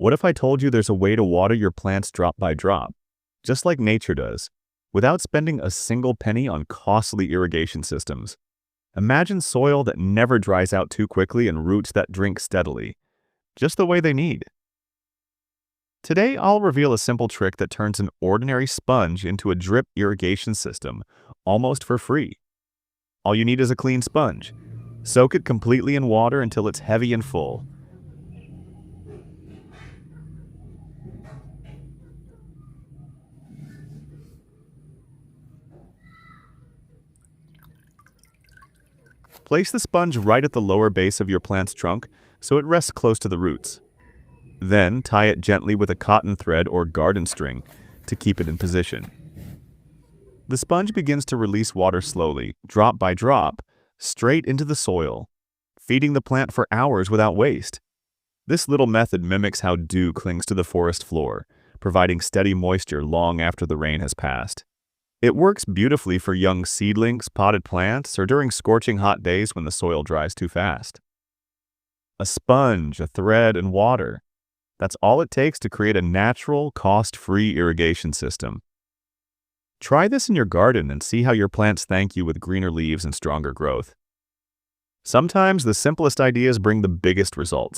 What if I told you there's a way to water your plants drop by drop, just like nature does, without spending a single penny on costly irrigation systems? Imagine soil that never dries out too quickly and roots that drink steadily, just the way they need. Today, I'll reveal a simple trick that turns an ordinary sponge into a drip irrigation system, almost for free. All you need is a clean sponge. Soak it completely in water until it's heavy and full. Place the sponge right at the lower base of your plant's trunk so it rests close to the roots. Then tie it gently with a cotton thread or garden string to keep it in position. The sponge begins to release water slowly, drop by drop, straight into the soil, feeding the plant for hours without waste. This little method mimics how dew clings to the forest floor, providing steady moisture long after the rain has passed. It works beautifully for young seedlings, potted plants, or during scorching hot days when the soil dries too fast. A sponge, a thread, and water. That's all it takes to create a natural, cost-free irrigation system. Try this in your garden and see how your plants thank you with greener leaves and stronger growth. Sometimes the simplest ideas bring the biggest results.